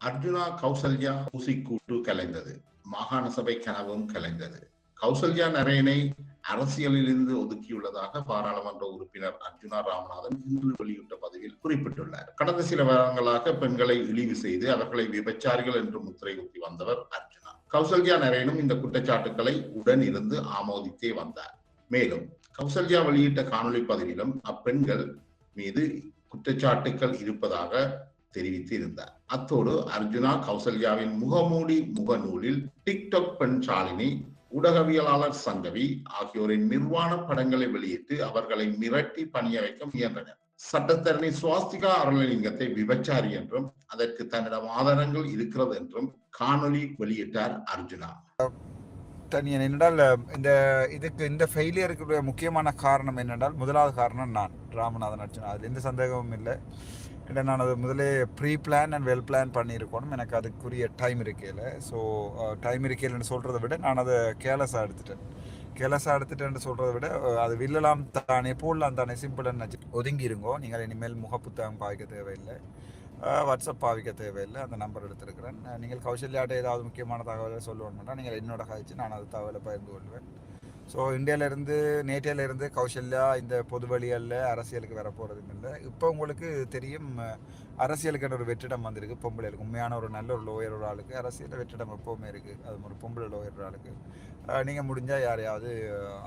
அர்ஜுனா கௌசல்யா ஊசிக்கூட்டு கலைந்தது. மாகாண சபை கனவும் கலைந்தது. கௌசல்யா நரேனை அரசியலில் இருந்து ஒதுக்கியுள்ளதாக பாராளுமன்ற உறுப்பினர் அர்ஜுனா ராமநாதன் இன்று வெளியிட்ட பதிவில் குறிப்பிட்டுள்ளார். கடந்த சில வாரங்களாக பெண்களை இழிவு செய்து அவர்களை விபச்சாரிகள் என்று முத்திரை குத்தி வந்தவர் அர்ஜுனா. கௌசல்யா நரேனும் இந்த குற்றச்சாட்டுக்களை உடன் இருந்து ஆமோதித்தே வந்தார். மேலும் கௌசல்யா வெளியிட்ட காணொலி பதிவிலும் அப்பெண்கள் மீது குற்றச்சாட்டுக்கள் இருப்பதாக தெரிவித்து இருந்தார். அத்தோடு அர்ஜுனா கௌசல்யாவின் முகமூடி முகநூலில் டிக்டாக் பெண் ஷாலினி, ஊடகவியலாளர் சங்கவி ஆகியோரின் நிர்வாண படங்களை வெளியிட்டு அவர்களை மிரட்டி பணிய வைக்க முயன்றனர். சட்டத்தரணி சுவாஸ்திகா அருளலிங்கத்தை விபச்சாரி என்றும் அதற்கு தன்னிடம் ஆதாரங்கள் இருக்கிறது என்றும் காணொலி வெளியிட்டார் அர்ஜுனா. என்னென்றால் இந்த ஃபெயிலியருக்கு முக்கியமான காரணம் என்னென்றால், முதலாவது காரணம் நான் ராமநாதன் அர்ஜுனா, அதில் எந்த சந்தேகமும் இல்லை. இல்லை, நான் அது முதலே pre plan and well plan பண்ணியிருக்கணும். எனக்கு அதுக்குரிய டைம் இருக்கையில். ஸோ டைம் இருக்கையில்னு சொல்கிறத விட நான் அதை கேர்லெஸ்ஸாக எடுத்துட்டேன்னு சொல்கிறத விட அது வில்லலாம் தானே, போடலாம் தானே, சிம்பிள்னு ஒதுங்கி இருங்கோ. நீங்கள் இனிமேல் முகப்புத்தகம் பாவிக்க தேவையில்லை, வாட்ஸ்அப் பாவிக்க தேவையில்லை. அந்த நம்பர் எடுத்துருக்கிறேன். நீங்கள் கௌசல்யாட்ட ஏதாவது முக்கியமான தகவலை சொல்லணும்னா நீங்கள் என்னோட கழிச்சு நான் அது தகவலை பகிர்ந்து கொள்வேன். ஸோ நேற்றையிலேருந்து கௌசல்யா இந்த பொது வழிகளில் அரசியலுக்கு வர போகிறதும் இல்லை. இப்போ உங்களுக்கு தெரியும், அரசியலுக்கான ஒரு வெற்றிடம் வந்திருக்கு பொம்பளைகளுக்கு. உண்மையான ஒரு நல்ல ஒரு லோயர் ஒரு ஆளுக்கு அரசியலில் வெற்றிடம் எப்போவுமே இருக்குது. அது ஒரு பொம்பளை லோயர் ஒரு ஆளுக்கு. நீங்கள் முடிஞ்சால் யாரையாவது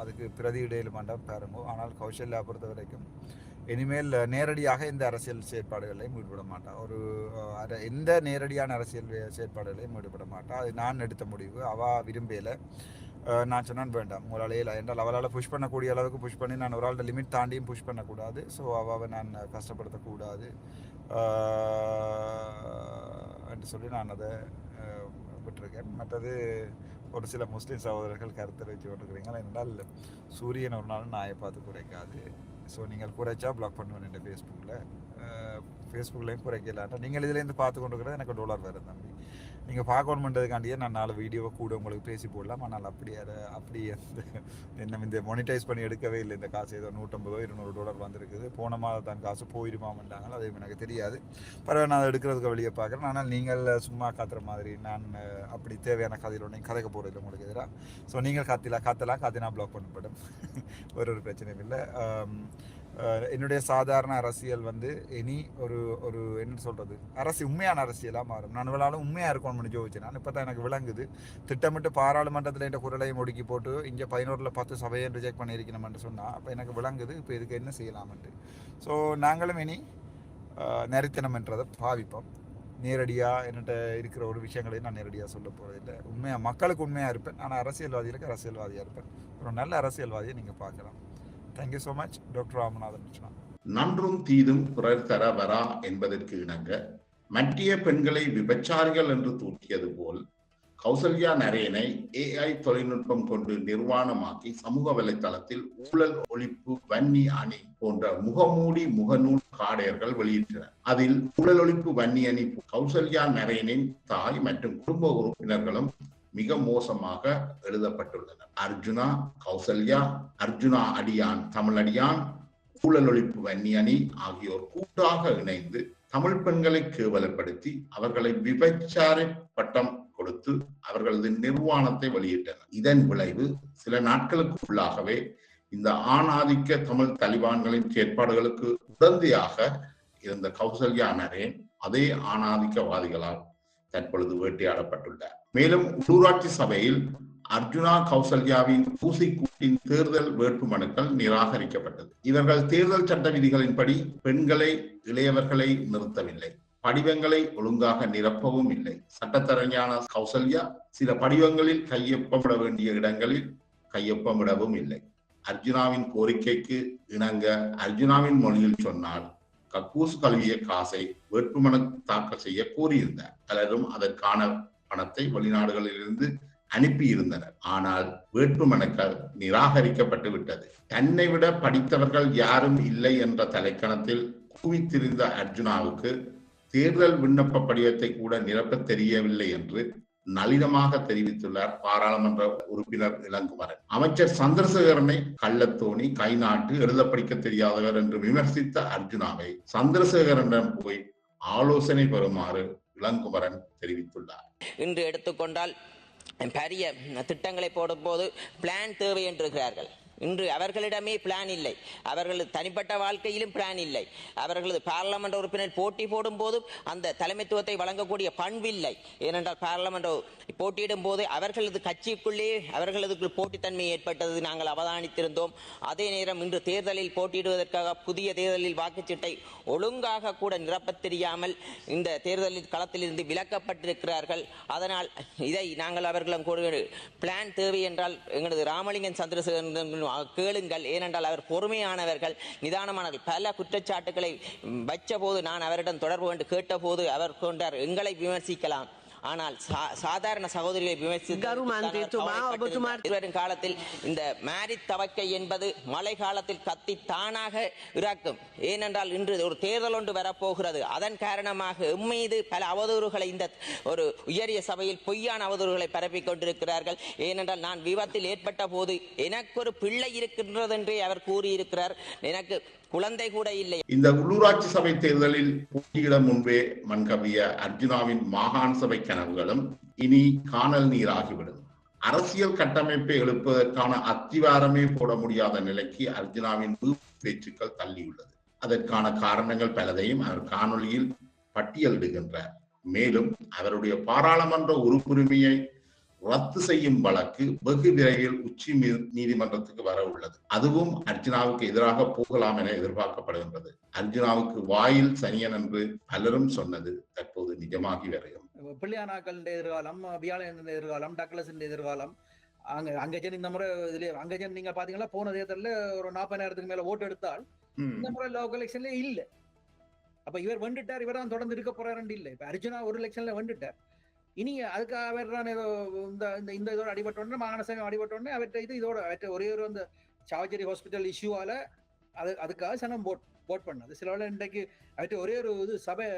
அதுக்கு பிரதியிடையில் மண்டபம் பாருங்க. ஆனால் கௌசல்யா பொறுத்த வரைக்கும் இனிமேல் நேரடியாக இந்த அரசியல் செயற்பாடுகளையும் ஈடுபட மாட்டாள். எந்த நேரடியான அரசியல் செயற்பாடுகளையும் ஈடுபட மாட்டாள். அது நான் எடுத்த முடிவு. அவள் விரும்பலை. நான் சொன்னான் வேண்டாம், உங்களால் என்றால் அவளால் புஷ் பண்ணக்கூடிய அளவுக்கு புஷ் பண்ணி நான் ஒரு ஆள்கிட்ட லிமிட் தாண்டியும் புஷ் பண்ணக்கூடாது. ஸோ அவளை நான் கஷ்டப்படுத்தக்கூடாது என்று சொல்லி நான் அதை விட்டுருக்கேன். மற்றது ஒரு சில முஸ்லீம் சகோதரர்கள் கருத்து வச்சு கொண்டிருக்கிறீங்களா என்றால், சூரியன் ஒரு நாள் நாயை பார்த்து குறைக்காது. ஸோ நீங்கள் குறைச்சா பிளாக் பண்ணுவேன் என் ஃபேஸ்புக்லேயும் குறைக்கலாட்டா. நீங்கள் இதுலேருந்து பார்த்து கொண்டு இருக்கிறது எனக்கு $1 வேறு தம்பி. நீங்கள் பார்க்கணுன்றதுக்காண்டியே நான் 4 வீடியோவை கூட உங்களுக்கு பேசி போடலாம். ஆனால் அப்படி என்ன இந்த மொனிடைஸ் பண்ணி எடுக்கவே இல்லை. இந்த காசு ஏதோ $150-200 வந்திருக்குது. போன மாதம் தான் காசு போயிருமாட்டாங்க, அது எனக்கு தெரியாது. பரவாயில்ல, நான் அதை எடுக்கிறதுக்கு வெளியே பார்க்குறேன். ஆனால் நீங்கள் சும்மா காத்துற மாதிரி நான் அப்படி தேவையான கதையில் நீங்கள் கதைக்க போகிறதில்ல உங்களுக்கு எதிராக. ஸோ நீங்கள் காத்தினா பிளாக் பண்ணப்படும். ஒரு பிரச்சனையும் இல்லை. என்னுடைய சாதாரண அரசியல் இனி ஒரு என்ன சொல்கிறது, உண்மையான அரசியலாக மாறும். நான் இவளாலும் உண்மையாக இருக்கணும்னு ஜோதிச்சேன். நான் இப்போ தான் எனக்கு விளங்குது. திட்டமிட்டு பாராளுமன்றத்தில் என்ற குரலையும் ஒடுக்கி போட்டு இங்கே 11ல் 10 சபையை ரிஜெக்ட் பண்ணியிருக்கணும்னு சொன்னால் அப்போ எனக்கு விளங்குது இப்போ இதுக்கு என்ன செய்யலாம்ன்ட்டு. ஸோ நாங்களும் இனி நரித்தனம் என்றதை பாவிப்போம். நேரடியாக என்கிட்ட இருக்கிற ஒரு விஷயங்களையும் நான் நேரடியாக சொல்ல போகிறதில்லை. உண்மையாக மக்களுக்கு உண்மையாக இருப்பேன். ஆனால் அரசியல்வாதிகளுக்கு அரசியல்வாதியாக இருப்பேன். ஒரு நல்ல அரசியல்வாதியை நீங்கள் பார்க்கலாம். Thank you so much doctor Ramanathan. நன்றும் தீதும் பிறர் தர வரா என்பதற்கு இணங்க மற்றிய பெண்களை விபச்சாரிகள் என்று தூக்கியது போல் கௌசல்யா நரேனை AI தொழில்நுட்பம் கொண்டு நிர்வாணமாக்கி சமூக வலைத்தளத்தில் ஊழல் ஒழிப்பு வன்னி அணி போன்ற முகமூடி முகநூல் காடையர்கள் வெளியிட்டனர். அதில் ஊழல் ஒழிப்பு வன்னி அணி கௌசல்யா நரேனின் தாய் மற்றும் குடும்ப உறுப்பினர்களும் மிக மோசமாக எழுதப்பட்டுள்ளனர். அர்ஜுனா கௌசல்யா, அர்ஜுனா அடியான் தமிழடியான், ஊழல் ஒழிப்பு வன்னி அணி ஆகியோர் கூட்டாக இணைந்து தமிழ் பெண்களை கேவலப்படுத்தி அவர்களை விபச்சார பட்டம் கொடுத்து அவர்களது நிர்வாணத்தை வெளியிட்டனர். இதன் விளைவு சில நாட்களுக்கு உள்ளாகவே இந்த ஆணாதிக்க தமிழ் தலிபான்களின் செயற்பாடுகளுக்கு உடந்தையாக இருந்த கௌசல்யா நரேன் அதே ஆணாதிக்கவாதிகளால் தற்பொழுது வேட்டையாடப்பட்டுள்ளார். மேலும் உள்ளூராட்சி சபையில் அர்ஜுனா கௌசல்யாவின் ஊசிக்கூட்டின் தேர்தல் வேட்புமனுக்கள் நிராகரிக்கப்பட்டது. இவர்கள் தேர்தல் சட்ட விதிகளின்படி பெண்களை, இளையவர்களை நிறுத்தவில்லை. படிவங்களை ஒழுங்காக நிரப்பவும் இல்லை. சட்டத்தரணியான கௌசல்யா சில படிவங்களில் கையொப்பமிட வேண்டிய இடங்களில் கையொப்பமிடவும் இல்லை. அர்ஜுனாவின் கோரிக்கைக்கு இணங்க அர்ஜுனாவின் மொழியில் சொன்னால் கக்கூசு கழுவிய காசை வேட்புமனு தாக்கல் செய்ய கோரியிருந்தார். பலரும் அதற்கான பணத்தை வெளிநாடுகளிலிருந்து அனுப்பியிருந்தனர். ஆனால் வேட்புமனுக்கள் நிராகரிக்கப்பட்டு விட்டது. தன்னை விட படித்தவர்கள் யாரும் இல்லை என்ற தலைக்கணத்தில் குவித்திருந்த அர்ஜுனாவுக்கு தேர்தல் விண்ணப்ப படிவத்தை கூட நிரப்ப தெரியவில்லை என்று நளினமாக தெரிவித்துள்ளார் பாராளுமன்ற உறுப்பினர் இளங்குமரன். அமைச்சர் சந்திரசேகரனை கள்ளத்தோணி, கைநாட்டு, எழுத படிக்க தெரியாதவர் என்று விமர்சித்த அர்ஜுனாவை சந்திரசேகரனிடம் போய் ஆலோசனை பெறுமாறு இளங்குமரன் தெரிவித்துள்ளார். இன்று எடுத்துக்கொண்டால் பெரிய திட்டங்களை போடும்போது பிளான் தேவை என்றுகிறார்கள். இன்று அவர்களிடமே பிளான் இல்லை, அவர்களது தனிப்பட்ட வாழ்க்கையிலும் பிளான் இல்லை. அவர்களது பார்லமெண்ட் உறுப்பினர் போட்டி போடும் போது அந்த தலைமைத்துவத்தை வழங்கக்கூடிய பண்பில்லை. ஏனென்றால் பார்லமெண்ட் போட்டியிடும் போது அவர்களது கட்சிக்குள்ளே அவர்களது போட்டித்தன்மை ஏற்பட்டது நாங்கள் அவதானித்திருந்தோம். அதே நேரம் இன்று தேர்தலில் போட்டியிடுவதற்காக புதிய தேர்தலில் வாக்குச்சீட்டை ஒழுங்காக கூட நிரப்பத் தெரியாமல் இந்த தேர்தலில் களத்திலிருந்து விலக்கப்பட்டிருக்கிறார்கள். அதனால் இதை நாங்கள் அவர்களும் பிளான் தேவை என்றால் எங்களது ராமலிங்கன் சந்திரசேகரன் கேளுங்கள். ஏனென்றால் அவர் பொறுமையானவர்கள், நிதானமானவர்கள். பல குற்றச்சாட்டுகளை வச்ச போது நான் அவரிடம் தொடர்பு கொண்டு கேட்ட போது அவர் கொண்டார், எங்களை விமர்சிக்கலாம், ஆனால் சாதாரண சகோதரிகளை விமர்சித்து காலத்தில் இந்த மேரிட் தவக்கை என்பது மழை காலத்தில் கத்தி தானாக இறக்கும். ஏனென்றால் இன்று ஒரு தேர்தல் ஒன்று வரப்போகிறது. அதன் காரணமாக மீது பல அவதூறுகளை இந்த ஒரு உயரிய சபையில் பொய்யான அவதூறுகளை பரப்பிக் கொண்டிருக்கிறார்கள். ஏனென்றால் நான் விபத்தில் ஏற்பட்ட போது எனக்கு ஒரு பிள்ளை இருக்கின்றது என்றே அவர் கூறியிருக்கிறார். எனக்கு குழந்தை கூட இல்லை. இந்த உள்ளூராட்சி சபை தேர்தலில் போட்டியிட முன்பே மண்கவிய அர்ஜுனாவின் மாகாண சபை கனவுகளும் இனி காணல் நீராகிவிடும். அரசியல் கட்டமைப்பை எழுப்பதற்கான அத்திவாரமே போட முடியாத நிலைக்கு அர்ஜுனாவின் பேச்சுக்கள் தள்ளியுள்ளது. அதற்கான காரணங்கள் பலதையும் அவர் காணொலியில் பட்டியலிடுகின்றார். மேலும் அவருடைய பாராளுமன்ற உறுப்புரிமையை ரத்து செய்யும் வழக்கு வெகு விரைவில் உச்சி நீதிமன்றத்துக்கு வர உள்ளது. அதுவும் அர்ஜுனாவுக்கு எதிராக போகலாம் என எதிர்பார்க்கப்படுகின்றது. அர்ஜுனாவுக்கு வாயில் சனியன் என்று பலரும் சொன்னது தற்போது நிஜமாகி வருகிறது. பிள்ளையானாக்கள் எதிர்காலம், வியாழன் எதிர்காலம், டக்ளஸ் எதிர்காலம், அங்கஜன் இந்த முறை அங்கஜன் நீங்க பாத்தீங்கன்னா போன தேர்தலில் ஒரு 40,000 மேல ஓட்டு எடுத்தால் இந்த முறை லோக்கல் எலெக்ஷன்ல இல்ல. அப்ப இவர் வெண்டுட்டார், இவர் தான் தொடர்ந்து இருக்க போறாரு இல்ல. இப்ப அர்ஜுனா ஒரு எலெக்ஷன்ல வெண்டுட்டார். இனி அதுக்காக அவர் தான் ஏதோ இந்த இதோட அடிபட்டோடனே மாகாண சபை அடிபட்டோடனே அவற்றை இதோட ஒரே ஒரு அந்த சாவச்சேரி ஹாஸ்பிட்டல் இஷ்யூவால அதுக்காக சனம் போட் பண்ணது. சில வேளை இன்றைக்கு அவற்றை ஒரே ஒரு இது சபை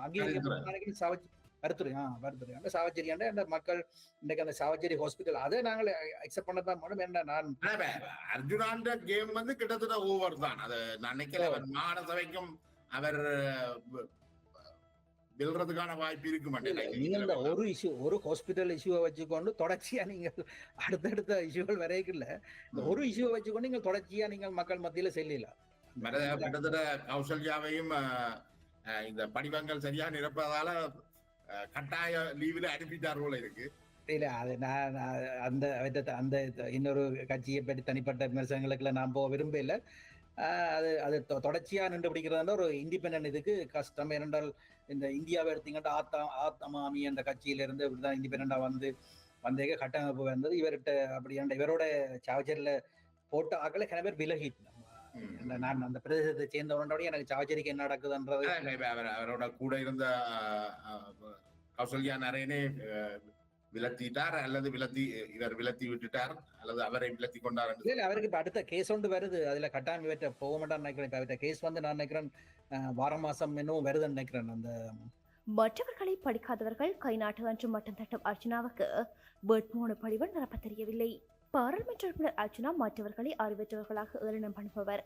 அங்கீகரிக்கப்பட்ட வருத்துறை அந்த சாவச்சேரியாண்ட அந்த மக்கள் இன்றைக்கு அந்த சாவச்சேரி ஹாஸ்பிட்டல் அதை நாங்கள் அக்செப்ட் பண்ணதான் மூலம் என்ன நான் அர்ஜுனாண்ட கேம் வந்து கிட்டத்தட்ட ஓவர் தான். அதை நினைக்கிறேன் மாகாண சபைக்கும் அவர் வெல்றதுக்கான வாய்ப்பு இருக்கு மாட்டேன். ஒரு ஹாஸ்பிட்டல் இஷ்யூவை வச்சுக்கொண்டு தொடர்ச்சியா நீங்கள் அடுத்தடுத்த இஷ்யூகள் வரைக்கும் இந்த ஒரு இஷ்யூவை வச்சுக்கொண்டு நீங்கள் தொடர்ச்சியா நீங்கள் மக்கள் மத்தியில செல்லலாம். கிட்டத்தட்ட கௌசல்யாவையும் இந்த படிவங்கள் சரியா நிரப்பதால கட்டாய லீவுல அனுப்பிட்டார் போல இருக்கு. இல்ல அது நான் அந்த இன்னொரு கட்சியை பற்றி தனிப்பட்ட விமர்சனங்களுக்குள்ள நான் போக விரும்பல. அது தொடர்ச்சியா நின்று பிடிக்கிறதா ஒரு இண்டிபெண்டன்ட் இதுக்கு கஷ்டம். ஏனென்றால் இந்த இந்தியாவை எடுத்தீங்கன்னா ஆத்தமாமி அந்த கட்சியிலிருந்து இப்படிதான் இண்டிபெண்டா வந்தே கட்டமைப்பு வந்தது. இவரோட சாவச்சேரியில போட்ட ஆக்களை கிண பேர் விலகிட்டு நான் அந்த பிரதேசத்தை சேர்ந்தவனோட எனக்கு சாவச்சேரிக்கு என்ன நடக்குதுன்றது அவரோட கூட இருந்த கௌசல்யா நரேனே விலத்திட்டார் அல்லது இவர் விலத்தி விட்டுட்டார் அல்லது அவரை விலத்தி கொண்டார். அவருக்கு இப்ப அடுத்த கேஸ் ஒன்று வருது. அதுல கட்டாயம் இவற்றை போக மாட்டான்னு நினைக்கிறேன். இப்ப கேஸ் வந்து நான் நினைக்கிறேன் வாரம் மாசம் இன்னும் வருதுன்னு நினைக்கிறேன். அந்த மற்றவர்களை படிக்காதவர்கள் கை நாட்டு என்று மட்டும் தட்டும் அர்ஜுனாவுக்கு வேட்புமனு படிவம் நிரப்ப தெரியவில்லை. பாராளுமன்ற உறுப்பினர் அர்ஜுனா மற்றவர்களை அறிவற்றவர்களாக ஏளனம் பண்ணுபவர்.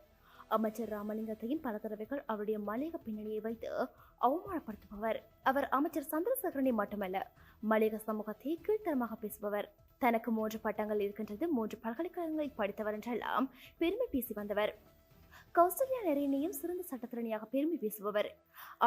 அமைச்சர் ராமலிங்கத்தையும் பல தடவைகள் அவருடைய மலையக பின்னணியை வைத்து அவமானப்படுத்துபவர். அவர் அமைச்சர் சந்திரசேகரனை மட்டுமல்ல, மலையக சமூகத்தை கீழ்த்தரமாக பேசுபவர். தனக்கு 3 பட்டங்கள் இருக்கின்றது, 3 பல்கலைக்கழகங்களில் படித்தவர் என்றெல்லாம் பெருமை பேசி வந்தவர். கௌசல்யா நரேனையும் சிறந்த சட்டத்திறனியாக பெருமை பேசுபவர்.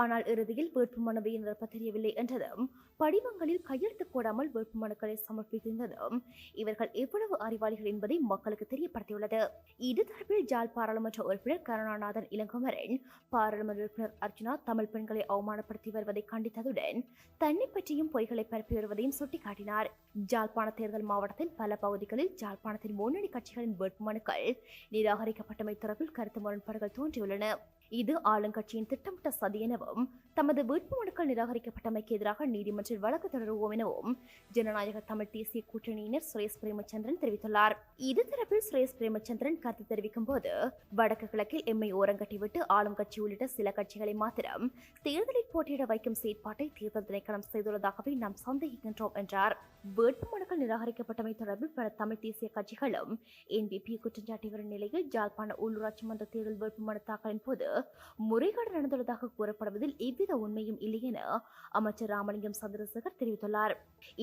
ஆனால் இறுதியில் வேட்புமனுவை நிரப்ப தெரியவில்லை என்றதும், படிவங்களில் கையெழுத்து போடாமல் வேட்புமனுக்களை சமர்ப்பித்திருந்ததும் இவர்கள் எவ்வளவு அறிவாளிகள் என்பதை மக்களுக்கு தெரியப்படுத்தியுள்ளது. இது தொடர்பில் ஜாழ் பாராளுமன்ற உறுப்பினர் கருணாநாதன் இளங்குமரன் பாராளுமன்ற உறுப்பினர் அர்ஜுனா தமிழ் பெண்களை அவமானப்படுத்தி வருவதை கண்டித்ததுடன் தன்னை பற்றியும் பொய்களை பரப்பி வருவதையும் சுட்டிக்காட்டினார். ஜாழ்ப்பாண தேர்தல் மாவட்டத்தின் பல பகுதிகளில் ஜாழ்ப்பாணத்தின் முன்னணி கட்சிகளின் வேட்புமனுக்கள் நிராகரிக்கப்பட்டமை தொடர்பில் கருத்து முரண்பாடுகள் தோன்றியுள்ளன. இது ஆளுங்கட்சியின் திட்டமிட்ட சதி எனவும் தமது வேட்புமனுக்கள் நிராகரிக்கப்பட்டமைக்கு எதிராக நீதிமன்றில் வழக்கு தொடருவோம் எனவும் ஜனநாயக தமிழ் தேசிய கூட்டணியினர் சுரேஷ் பிரேமச்சந்திரன் தெரிவித்துள்ளார். இது தொடர்பில் சுரேஷ் பிரேமச்சந்திரன் கருத்து தெரிவிக்கும் போது, வடக்கு கிழக்கில் எம்மை ஓரங்கட்டிவிட்டு ஆளும் கட்சி உள்ளிட்ட சில கட்சிகளை மாத்திரம் தேர்தலில் போட்டியிட வைக்கும் செயற்பாட்டை தேர்தல் திணைக்களம் செய்துள்ளதாகவே நாம் சந்தேகிக்கின்றோம் என்றார். வேட்புமனுக்கள் நிராகரிக்கப்பட்டமை தொடர்பில் பல தமிழ் தேசிய கட்சிகளும் என்பிபி குற்றஞ்சாட்டி வரும் நிலையில் ஜாழ்ப்பாண உள்ளூராட்சி மன்ற தேர்தல் வேட்புமனு தாக்கலின் போது முறைகேடு நடந்துள்ளதாக கூறப்படுவதில் எவ்வித உண்மையும் இல்லை என அமைச்சர் ராமலிங்கம் சந்திரசேகர் தெரிவித்துள்ளார்.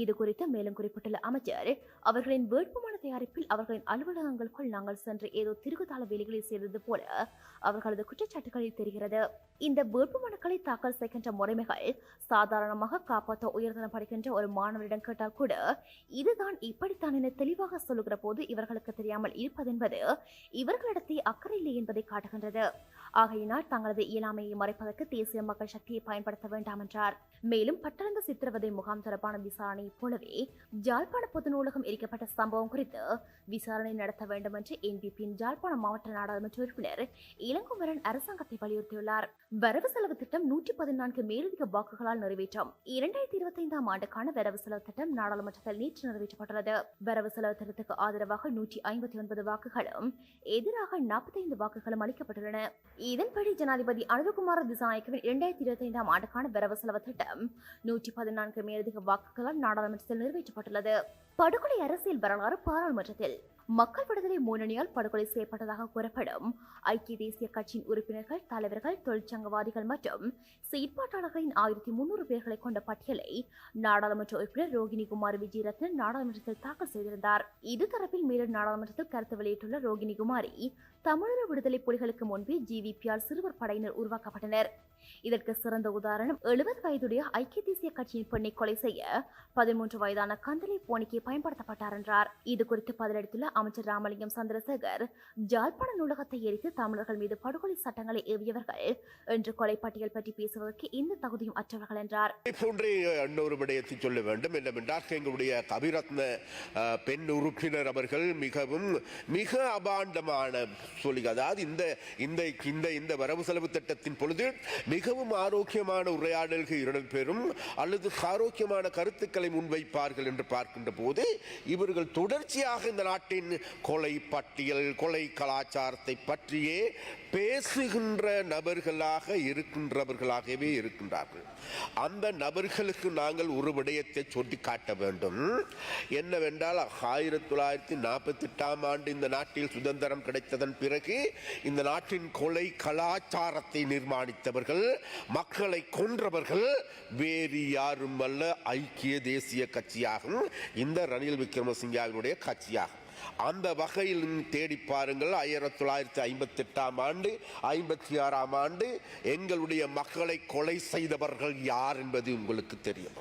இதுகுறித்து மேலும் குறிப்பிட்டுள்ள அமைச்சர், அவர்களின் வேட்புமனு தயாரிப்பில் அவர்களின் அலுவலகங்களுக்குள் நாங்கள் சென்று ஏதோ திருகுதாள வேலைகளை செய்தது போல அவர்களது குற்றச்சாட்டுகளில் தெரிகிறது. இந்த வேட்புமனுக்களை தாக்கல் செய்கின்ற முறைமைகள் சாதாரணமாக காப்பாற்ற உயர்தரம் படிக்கின்ற ஒரு மாணவரிடம் கேட்டால் கூட இதுதான் இப்படித்தான் என தெளிவாக சொல்லுகிற போது இவர்களுக்கு தெரியாமல் இருப்பதென்பது இவர்களிடத்தே அக்கறை இல்லை என்பதை காட்டுகின்றது. ஆகையினால் தங்களது இயலாமையை மறைப்பதற்கு தேசிய மக்கள் சக்தியை பயன்படுத்த வேண்டாம் என்றார். மேலும் பட்டளந்த சித்திரவதை முகாம் தொடர்பான விசாரணையைப் போலவே ஜாழ்ப்பாண பொது நூலகம் எரிக்கப்பட்ட சம்பவம் குறித்து விசாரணை நடத்த வேண்டும் என்று என்பிபியின் ஜாழ்ப்பாண மாவட்ட நாடாளுமன்ற உறுப்பினர் இளங்குமரன் அரசாங்கத்தை வலியுறுத்தியுள்ளார். வரவு செலவு திட்டம் 114 மேலதிக வாக்குகளால் நிறைவேற்றம். 2025 ஆண்டுக்கான வரவு செலவு திட்டம் நாடாளுமன்றத்தில் நேற்று நிறைவேற்றப்பட்டுள்ளது. வரவு செலவு திட்டத்துக்கு ஆதரவாக 159 வாக்குகளும் எதிராக 45 வாக்குகளும் அளிக்கப்பட்டுள்ளன. இதன்படி ஜனாதிபதி அனுரகுமார திசாநாயக்கவின் 2025 ஆண்டுக்கான வரவு செலவு திட்டம் 114 மேலதிக வாக்குகளால் நாடாளுமன்றத்தில் நிறைவேற்றப்பட்டுள்ளது. படுகொலை அரசியல் வரலாறு பாராளுமன்றத்தில். மக்கள் விடுதலை முன்னணியால் படுகொலை செய்யப்பட்டதாக கூறப்படும் ஐக்கிய தேசிய கட்சியின் உறுப்பினர்கள், தலைவர்கள், தொழிற்சங்கவாதிகள் மற்றும் செயற்பாட்டாளர்களின் 1300 பேர்களை கொண்ட பட்டியலை நாடாளுமன்ற உறுப்பினர் ரோகிணி குமாரி விஜயரத்ன நாடாளுமன்றத்தில் தாக்கல் செய்திருந்தார். இது தொடர்பில் மேலும் நாடாளுமன்றத்தில் கருத்து வெளியிட்டுள்ள ரோகிணி குமாரி, தமிழக விடுதலை புலிகளுக்கு முன்பே ஜிவிபியால் சிறுவர் படையினர் உருவாக்கப்பட்டனர். இதற்கு சிறந்த உதாரணம் 70 வயதுடைய ஐக்கிய தேசிய கட்சியின் பெண்ணை கொலை செய்ய 13 வயதான கந்தலை போனிக்கை பயன்படுத்தப்பட்டார் என்றார். இது குறித்து பதிலளித்துள்ள அமைச்சர் ராமலிங்கம் சந்திரசேகர், ஜாழ்ப்பாண நூலகத்தை எரித்து தமிழர்கள் மீது படுகொலை சட்டங்களை ஏவியவர்கள் என்று கொலை பட்டியல் பற்றி பேசுவதற்கு எந்த தகுதியும் அற்றவர்கள் என்றார். இன்னொரு விடயத்தை சொல்ல வேண்டும் என்னவென்றால், எங்களுடைய கவிரத்ன பெண் உறுப்பினர் அவர்கள் மிக அபாண்டமான சொல்லி, அதாவது இந்த வரவு செலவு திட்டத்தின் பொழுது மிகவும் ஆரோக்கியமான உரையாடல்கள் இடம்பெறும் அல்லது ஆரோக்கியமான கருத்துக்களை முன்வைப்பார்கள் என்று பார்க்கின்ற போது இவர்கள் தொடர்ச்சியாக இந்த நாட்டின் கொலை பட்டியல், கொலை கலாச்சாரத்தை பற்றியே பேசுகின்ற இருக்கின்றவர்களாகவே இருக்கின்றார்கள். அந்த நபர்களுக்கு நாங்கள் ஒரு விடயத்தை சொல்லி காட்ட வேண்டும். என்னவென்றால் 1948 ஆண்டு இந்த நாட்டில் சுதந்திரம் கிடைத்ததன் பிறகு இந்த நாட்டின் கொலை கலாச்சாரத்தை நிர்மாணித்தவர்கள், மக்களை கொன்றவர்கள் வேறு யாரும் அல்ல, ஐக்கிய தேசிய கட்சியாகும், இந்த ரணில் விக்ரமசிங்கவினுடைய கட்சியாகும். அந்த வகையில் தேடி பாருங்கள். 1958 ஆண்டு 56 ஆண்டு எங்களுடைய மக்களை கொலை செய்தவர்கள் யார் என்பது உங்களுக்கு தெரியும்.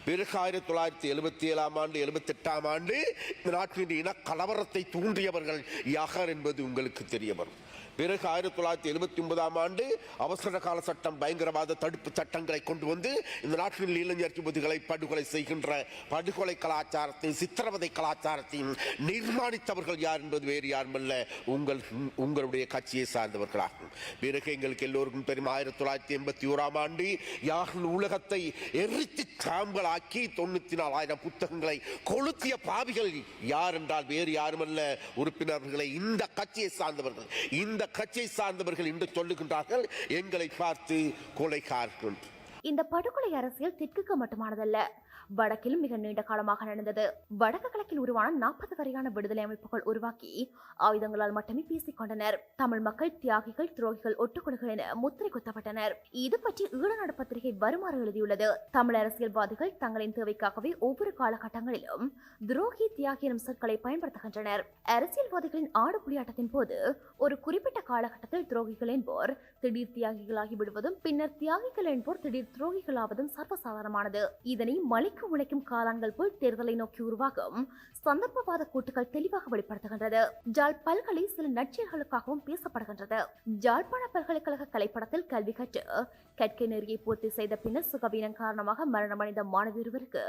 பிறகு 1977 ஆண்டு 78 ஆண்டு இந்த நாட்டின் இன கலவரத்தை தூண்டியவர்கள் யார் என்பது உங்களுக்கு தெரிய வரும். பிறகு 1979 ஆண்டு அவசர கால சட்டம், பயங்கரவாத தடுப்பு சட்டங்களை கொண்டு வந்து இந்த நாட்டில் இளைஞர் யுவதிகளை படுகொலை செய்கின்ற படுகொலை கலாச்சாரத்தையும் சித்திரவதை கலாச்சாரத்தையும் நிர்மாணித்தவர்கள் யார் என்பது வேறு யாருமல்ல, உங்களுடைய கட்சியை சார்ந்தவர்களாகும். பிறகு எங்களுக்கு எல்லோருக்கும் தெரியும் 1981 ஆண்டு யார் உலகத்தை எரித்து சாம்பலாக்கி 94,000 புத்தகங்களை கொளுத்திய பாவிகள் யார் என்றால் வேறு யாருமல்ல, உறுப்பினர்களை இந்த கட்சியை சார்ந்தவர்கள். இந்த கட்சியை சார்ந்தவர்கள் என்று சொல்லுகின்றார்கள், எங்களை பார்த்து கொலைகாரர்கள். இந்த படுகொலை அரசியல் தெற்குக்கு மட்டுமானதல்ல, வடக்கிலும் மிக நீண்ட காலமாக நடந்தது. வடக்கு கிழக்கில் உருவான 40 வரையான விடுதலை அமைப்புகள் உருவாக்கி ஆயுதங்களால் மட்டுமே பேசிக் கொண்டனர். தமிழ் மக்கள் தியாகிகள், துரோகிகள், ஒட்டுக்கொலைகள் என முத்திரை குத்தப்பட்டனர். இது பற்றி ஈழநாடு பத்திரிகை வருமாறு எழுதியுள்ளது. தமிழ் அரசியல்வாதிகள் தங்களின் தேவைக்காகவே ஒவ்வொரு காலகட்டங்களிலும் துரோகி, தியாகி எனும் சொற்களை பயன்படுத்துகின்றனர். அரசியல்வாதிகளின் ஆடு புலியாட்டத்தின் போது ஒரு குறிப்பிட்ட காலகட்டத்தில் துரோகிகள் என்போர் திடீர் தியாகிகளாகி விடுவதும், பின்னர் தியாகிகள் என்போர் திடீர் துரோகிகளாவதும் சர்வசாதாரணமானது. இதனை மலைக்கு உழைக்கும் காளான்கள் போல் தேர்தலை நோக்கி உருவாகும் சந்தர்ப்பவாத கூட்டுகள் தெளிவாக வெளிப்படுத்துகின்றது. ஜாழ் பல்கலை சில நற்செயல்களுக்காகவும் பேசப்படுகின்றது. ஜாழ்ப்பாண பல்கலைக்கழக கலைப்படத்தில் கல்வி கற்று கற்கை நெறியை பூர்த்தி செய்த பின்னர் சுகவீனம் காரணமாக மரணமடைந்த மாணவி ஒருவருக்கு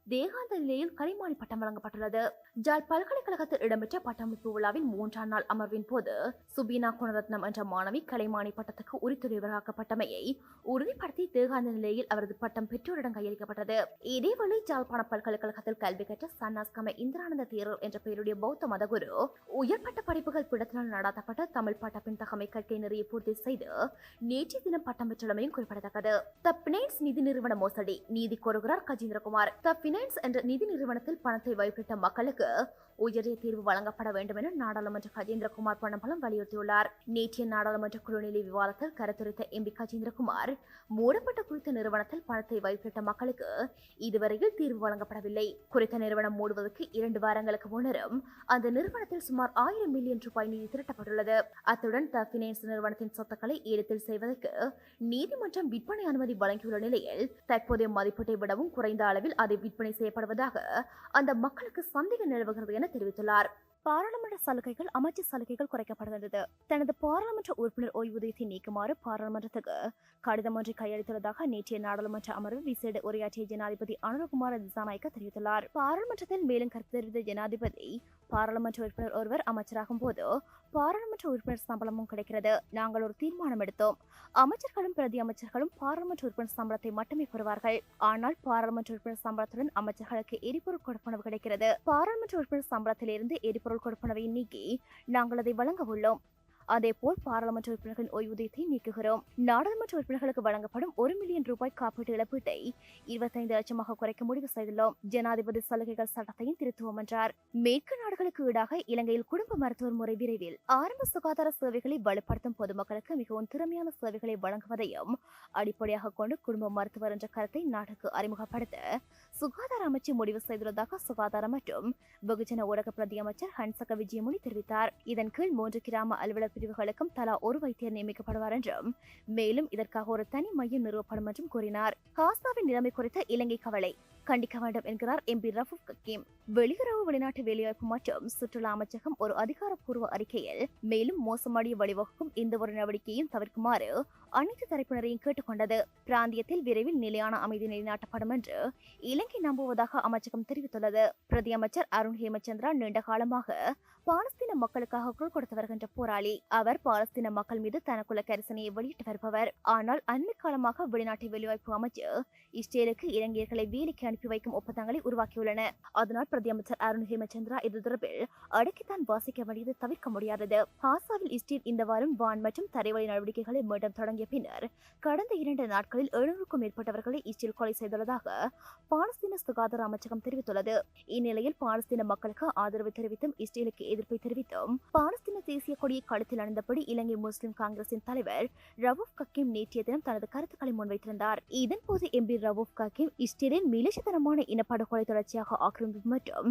தேகாந்த நிலையில் கலைமானி பட்டம் வழங்கப்பட்டுள்ளது. ஜாழ் பல்கலைக்கழகத்தில் இடம்பெற்ற பட்டமளிப்பு விழாவின் 3ஆம் நாள் அமர்வின் போது சுபீனா குணரத்னம் என்ற மாணவி கலைமானி பட்டத்துக்கு உரித்துடையவராக்கப்பட்டமையை உறுதிப்படுத்தி தேகாந்த நிலையில் அவரது பட்டம் பெற்றோரிடம் கையளிக்கப்பட்டது. இதேவேளை ஜாழ்ப்பாண பல்கலைக்கழகத்தில் கல்வி கற்ற சன்னாஸ்கம இந்திரானந்த தேரர் என்ற பெயருடைய பௌத்த மதகுரு உயர்பட்ட படிப்புகள் பிடத்தினால் நடாத்தப்பட்ட தமிழ் பட்டப்பின் தகமை கற்கை நெறியை பூர்த்தி செய்து நேற்றைய தினம் பட்டம் பெற்றுள்ளமையும் குறிப்பிடத்தக்கது. த பினான்ஸ் நிதி நிறுவன மோசடி, நீதி கோருகிறார் கஜேந்திரகுமார். த பினான்ஸ் என்ற நிதி நிறுவனத்தில் பணத்தை வைப்பிட்ட மக்களுக்கு உயரிய தீர்வு வழங்கப்பட வேண்டும் என நாடாளுமன்ற கஜேந்திரகுமார் பொன்னம்பலம் வலியுறுத்தியுள்ளார். நேற்றைய நாடாளுமன்ற குழுநிலை விவாதத்தில் கருத்துரைத்த எம்பி கஜேந்திரகுமார், மூடப்பட்ட குறித்த நிறுவனத்தில் பணத்தை வைத்திட்ட மக்களுக்கு இதுவரையில் தீர்வு வழங்கப்படவில்லை. குறித்த நிறுவனம் மூடுவதற்கு 2 வாரங்களுக்கு முன்னரும் அந்த நிறுவனத்தில் சுமார் 1000 மில்லியன் ரூபாய் நிதி திரட்டப்பட்டுள்ளது. அத்துடன் த பினான்ஸ் நிறுவனத்தின் சொத்துக்களை ஏலத்தில் செய்வதற்கு நீதிமன்றம் விற்பனை அனுமதி வழங்கியுள்ள நிலையில் தற்போதைய மதிப்பீட்டை விடவும் குறைந்த அளவில் அதை விற்பனை செய்யப்படுவதாக அந்த மக்களுக்கு சந்தேகம் நிலவுகிறது என தெரிவித்துள்ளார். பாராளுமன்ற சலுகைகள், அமைச்சர் சலுகைகள் குறைக்கப்படுகின்றது. தனது பாராளுமன்ற உறுப்பினர் ஓய்வூதியத்தை நீக்குமாறு பாராளுமன்றத்துக்கு கடிதம் ஒன்றை கையளித்துள்ளதாக நேற்றைய நாடாளுமன்ற அமர்வு விசேட உரையாற்றிய ஜனாதிபதி அனுரகுமார திசாநாயக்க தெரிவித்துள்ளார். பாராளுமன்றத்தில் மேலும் கருத்து தெரிவித்த ஜனாதிபதி, பாராளுமன்ற உறுப்பினர் ஒருவர் அமைச்சராகும் போது பாராளுமன்ற உறுப்பினர் சம்பளமும் கிடைக்கிறது. நாங்கள் ஒரு தீர்மானம் எடுத்தோம். அமைச்சர்களும் பிரதி அமைச்சர்களும் பாராளுமன்ற உறுப்பினர் சம்பளத்தை மட்டுமே பெறுவார்கள். ஆனால் பாராளுமன்ற உறுப்பினர் சம்பளத்துடன் அமைச்சர்களுக்கு எரிபொருள் கொடுப்பனவு கிடைக்கிறது. பாராளுமன்ற உறுப்பினர் சம்பளத்திலிருந்து எரிபொருள் கொடுப்பனவை நீக்கி நாங்கள் அதை வழங்க உள்ளோம். அதேபோல் பாராளுமன்ற உறுப்பினர்களின் ஓய்வூதியத்தை நீக்குகிறோம். நாடாளுமன்ற உறுப்பினர்களுக்கு வழங்கப்படும் 1 மில்லியன் ரூபாய் காப்பீட்டு இழப்பீட்டை 25 லட்சமாக குறைக்க முடிவு செய்துள்ளோம். ஜனாதிபதி சலுகைகள் சட்டத்தையும் திருத்துவோம் என்றார். மேற்கு நாடுகளுக்கு ஈடாக இலங்கையில் குடும்ப மருத்துவர் முறை விரைவில் ஆரம்ப சுகாதார சேவைகளை வலுப்படுத்தும் பொதுமக்களுக்கு மிகவும் திறமையான சேவைகளை வழங்குவதையும் அடிப்படையாக கொண்டு குடும்ப மருத்துவர் என்ற கருத்தை நாட்டுக்கு அறிமுகப்படுத்த சுகாதார அமைச்சு முடிவு செய்துள்ளதாக சுகாதார மற்றும் வெகுஜன ஊடக பிரதி அமைச்சர் ஹன்சக விஜயமுனி தெரிவித்தார். இதன் கீழ் 3 கிராம அலுவலர் பிரிவுகளுக்கும் தலா ஒரு வைத்தியர் நியமிக்கப்படுவார் என்றும் மேலும் இதற்காக ஒரு தனி மையம் நிறுவப்படும் என்றும் கூறினார். காசாவின் நிலைமை குறித்த இலங்கை கவலை கண்டிக்க வேண்டும் என்கிறார் எம்பி ரஃபூப் ஹக்கீம். வெளியுறவு, வெளிநாட்டு வேலைவாய்ப்பு மற்றும் சுற்றுலா அமைச்சகம் ஒரு அதிகாரப்பூர்வ அறிக்கையில் மேலும் மோசமடைய வழிவகுக்கும் எந்த ஒரு நடவடிக்கையும் தவிர்க்குமாறு அனைத்து தரப்பினரையும் கேட்டுக்கொண்டது. பிராந்தியத்தில் விரைவில் நிலையான அமைதி நிலைநாட்டப்படும் என்று இலங்கை நம்புவதாக அமைச்சகம் தெரிவித்துள்ளது. பிரதி அமைச்சர் அருண் ஹேமச்சந்திரா நீண்ட காலமாக பாலஸ்தீன மக்களுக்காக குரல் கொடுத்து வருகின்ற போராளி. அவர் பாலஸ்தீன மக்கள் மீது தனக்குள்ள கரிசனையை வெளியிட்டு வருபவர். ஆனால் அண்மை காலமாக வெளிநாட்டு வேலைவாய்ப்பு அமைச்சர் இஸ்ரேலுக்கு இலங்கையர்களை வேலைக்கு அனுப்பி வைக்கும் ஒப்பந்தங்களை உருவாக்கியுள்ளன. அதனால் பிரதி அமைச்சர் அருண் ஹேமச்சந்திரா இது தொடர்பில் அடக்கித்தான் வாசிக்க வேண்டியது தவிர்க்க முடியாதது. காசாவில் இஸ்ரேல் இந்த வாரம் வான் மற்றும் தரைவழி நடவடிக்கைகளை மீண்டும் தொடங்கிய பின்னர் கடந்த 2 நாட்களில் 700க்கும் மேற்பட்டவர்களை இஸ்ரேல் கொலை செய்துள்ளதாக பாலஸ்தீன சுகாதார அமைச்சகம் தெரிவித்துள்ளது. இந்நிலையில் பாலஸ்தீன மக்களுக்கு ஆதரவு தெரிவித்தும் இஸ்ரேலுக்கு எதிர்ப்பை தெரிவித்தும் பாலஸ்தீன தேசிய கொடியை கழுத்தில் அணிந்தபடி இலங்கை முஸ்லிம் காங்கிரசின் தலைவர் ரவூப் ஹக்கீம் நேற்றைய தினம் தனது கருத்துக்களை முன்வைத்திருந்தார். இதன்போது எம்பி ரவூப் ஹக்கீம் இஸ்ரேலின் மிலிஷத்தனமான இனப்படுகொலை தொடர்ச்சியாக ஆக்கிரமிப்பு மற்றும்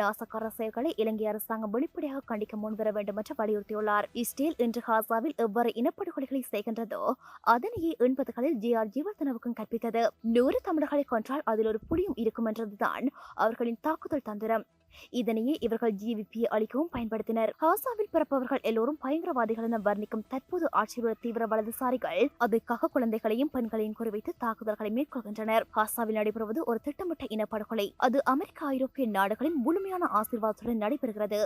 நாசகார செயல்களை இலங்கை அரசாங்கம் வெளிப்படையாக கண்டிக்க முன்வர வேண்டும் என்று வலியுறுத்தியுள்ளார். இஸ்ரேல் இன்று காசாவில் எவ்வாறு இனப்படுகொலைகளை செய்கின்றதோ அதனையே 80களில் ஜே.ஆர். ஜீவர்தனவுக்கும் கற்பித்தது. 100 தமிழர்களை கொன்றால் அதில் ஒரு புலியும் இருக்கும் என்றதுதான் அவர்களின் தாக்குதல் தந்திரம். இதனையே இவர்கள் ஜிவிபியை அளிக்கவும் பயன்படுத்தினர். காசாவில் பிறப்பவர்கள் எல்லோரும் பயங்கரவாதிகள் என வர்ணிக்கும் தற்போது ஆட்சியுள்ள தீவிர வலதுசாரிகள் அதற்காக குழந்தைகளையும் பெண்களையும் குறிவைத்து தாக்குதல்களை மேற்கொள்கின்றனர். காசாவில் நடைபெறுவது ஒரு திட்டமிட்ட இனப்படுகொலை. அது அமெரிக்க, ஐரோப்பிய நாடுகளின் முழுமையான ஆசீர்வாதத்துடன் நடைபெறுகிறது.